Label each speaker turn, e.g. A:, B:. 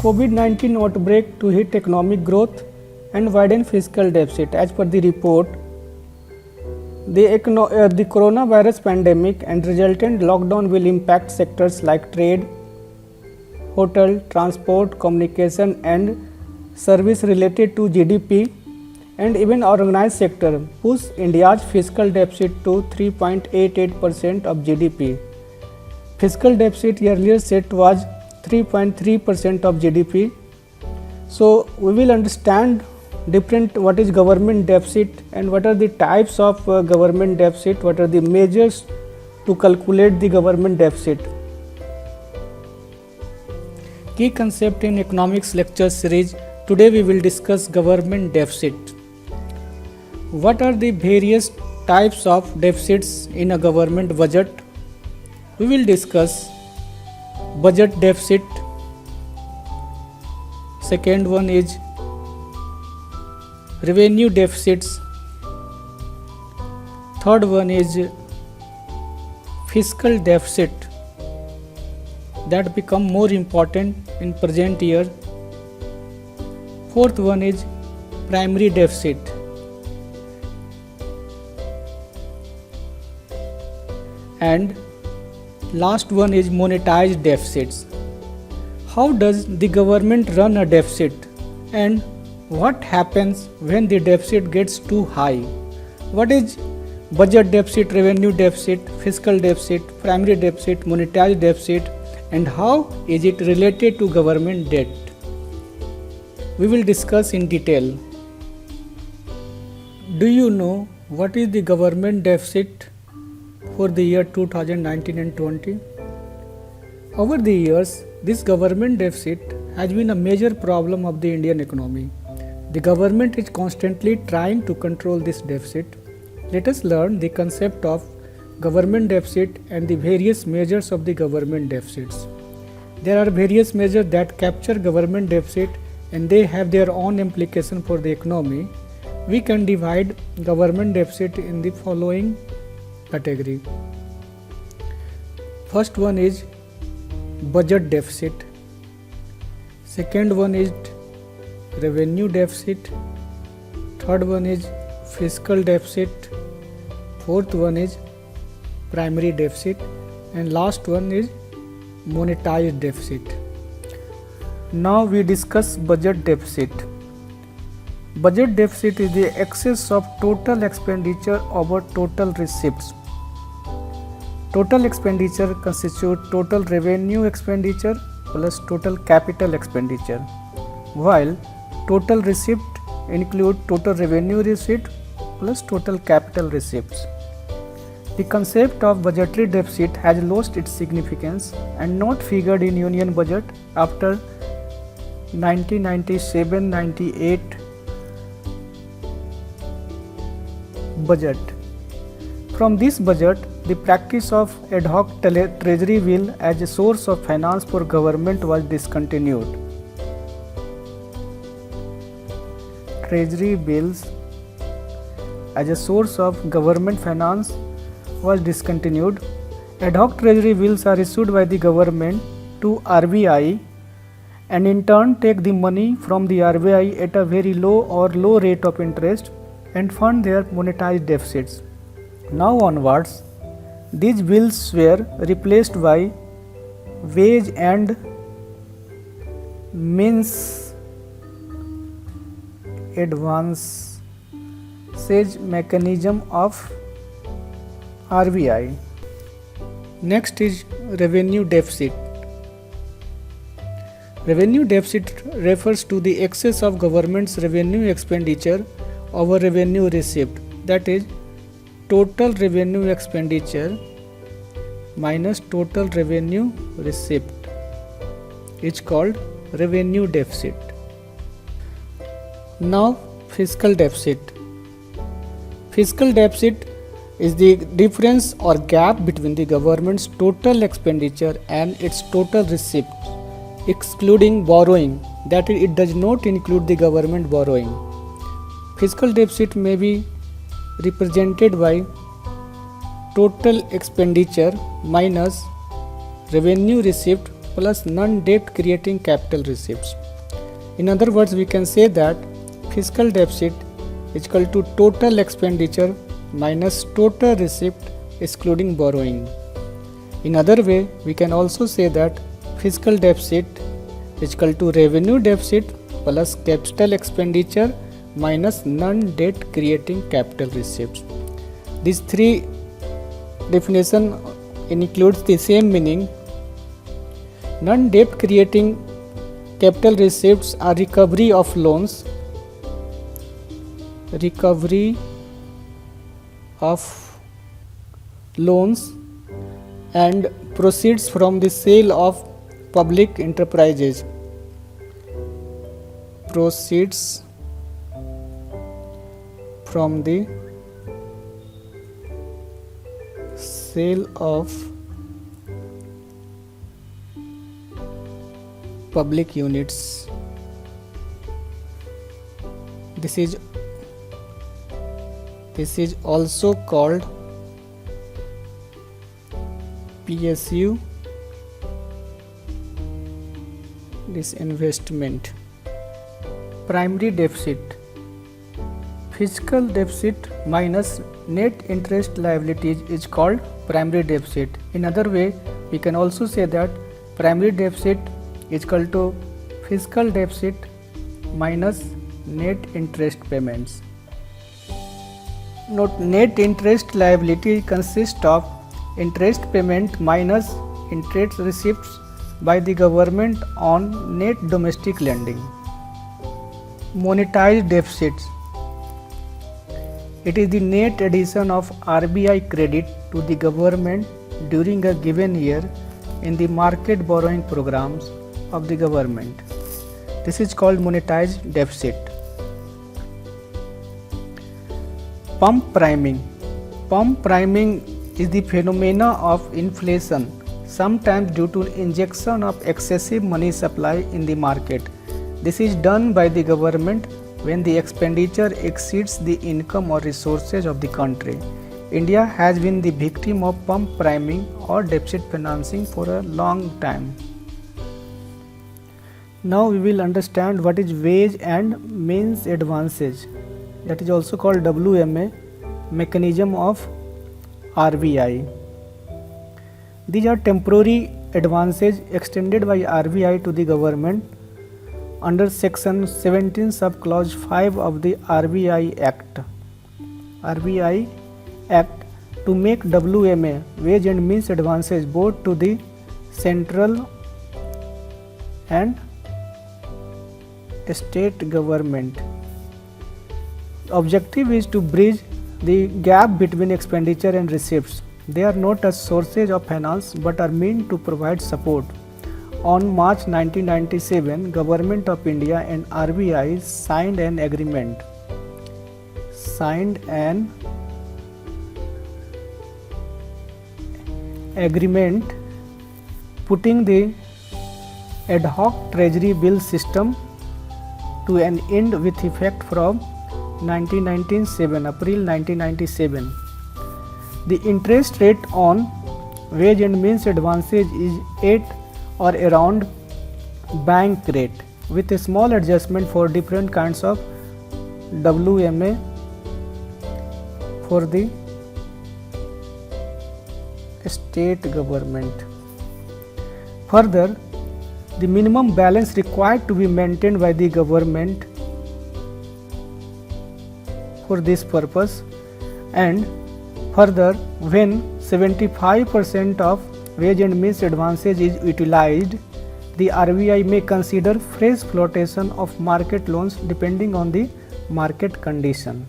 A: COVID-19 outbreak to hit economic growth and widen fiscal deficit. As per the report, the coronavirus pandemic and resultant lockdown will impact sectors like trade, hotel, transport, communication and service related to GDP, and even organized sector push India's fiscal deficit to 3.88% of GDP. Fiscal deficit earlier set was 3.3% of GDP. So we will understand what is government deficit and what are the types of government deficit, what are the measures to calculate the government deficit. Key concept in economics lecture series. Today we will discuss government deficit. What are the various types of deficits in a government budget? We will discuss budget deficit. Second one is revenue deficits. Third one is fiscal deficit that become more important in present year. Fourth one is primary deficit. And last one is monetized deficits. How does the government run a deficit and what happens when the deficit gets too high? What is budget deficit, revenue deficit, fiscal deficit, primary deficit, monetized deficit, and how is it related to government debt? We will discuss in detail. Do you know what is the government deficit for the year 2019 and 20? Over the years, this government deficit has been a major problem of the Indian economy. The government is constantly trying to control this deficit. Let us learn the concept of government deficit and the various measures of the government deficits. There are various measures that capture government deficit and they have their own implication for the economy. We can divide government deficit in the following category. First one is budget deficit. Second one is revenue deficit. Third one is fiscal deficit. Fourth one is primary deficit, and last one is monetized deficit. Now we discuss budget deficit. Budget deficit is the excess of total expenditure over total receipts. Total expenditure constitutes total revenue expenditure plus total capital expenditure, while total receipt include total revenue receipt plus total capital receipts. The concept of budgetary deficit has lost its significance and not figured in Union budget after 1997-98 budget. From this budget, the practice of ad hoc treasury bill as a source of finance for government was discontinued. Treasury bills as a source of government finance was discontinued. Ad hoc treasury bills are issued by the government to RBI and in turn take the money from the RBI at a very low rate of interest and fund their monetized deficits. Now onwards, these bills were replaced by wage and means advances mechanism of RBI. Next is revenue deficit. Revenue deficit refers to the excess of government's revenue expenditure over revenue received, that is, total revenue expenditure minus total revenue received is called revenue deficit. Now, fiscal deficit. Fiscal deficit is the difference or gap between the government's total expenditure and its total receipt, excluding borrowing, that is, it does not include the government borrowing. Fiscal deficit may be represented by total expenditure minus revenue received plus non-debt creating capital receipts. In other words, we can say that fiscal deficit is equal to total expenditure minus total receipt excluding borrowing. In other way, we can also say that fiscal deficit is equal to revenue deficit plus capital expenditure minus non-debt creating capital receipts. These three definition includes the same meaning. Non-debt creating capital receipts are recovery of loans, and proceeds from the sale of public enterprises. Proceeds from the sale of public units. This is also called PSU disinvestment. Primary deficit. Fiscal deficit minus net interest liabilities is called primary deficit. In other way, we can also say that primary deficit is equal to fiscal deficit minus net interest payments. Note, net interest liability consists of interest payment minus interest receipts by the government on net domestic lending. Monetized deficits. It is the net addition of RBI credit to the government during a given year in the market borrowing programs of the government. This is called monetized deficit. Pump priming. Pump priming is the phenomena of inflation, sometimes due to injection of excessive money supply in the market. This is done by the government when the expenditure exceeds the income or resources of the country. India has been the victim of pump priming or deficit financing for a long time. Now we will understand what is wage and means advances, that is also called WMA, mechanism of RBI. These are temporary advances extended by RBI to the government under section 17 sub clause 5 of the RBI Act. RBI Act to make WMA, wage and means advances, both to the central and state government. Objective is to bridge the gap between expenditure and receipts. They are not as sources of finance but are meant to provide support. On March 1997, Government of India and RBI signed an agreement. Putting the ad hoc treasury bill system to an end with effect from April 1997. The interest rate on wage and means advances is 8 or around bank rate, with a small adjustment for different kinds of WMA for the state government. Further, the minimum balance required to be maintained by the government for this purpose, and further, when 75% of wage and means advances is utilized, the RBI may consider fresh flotation of market loans depending on the market condition.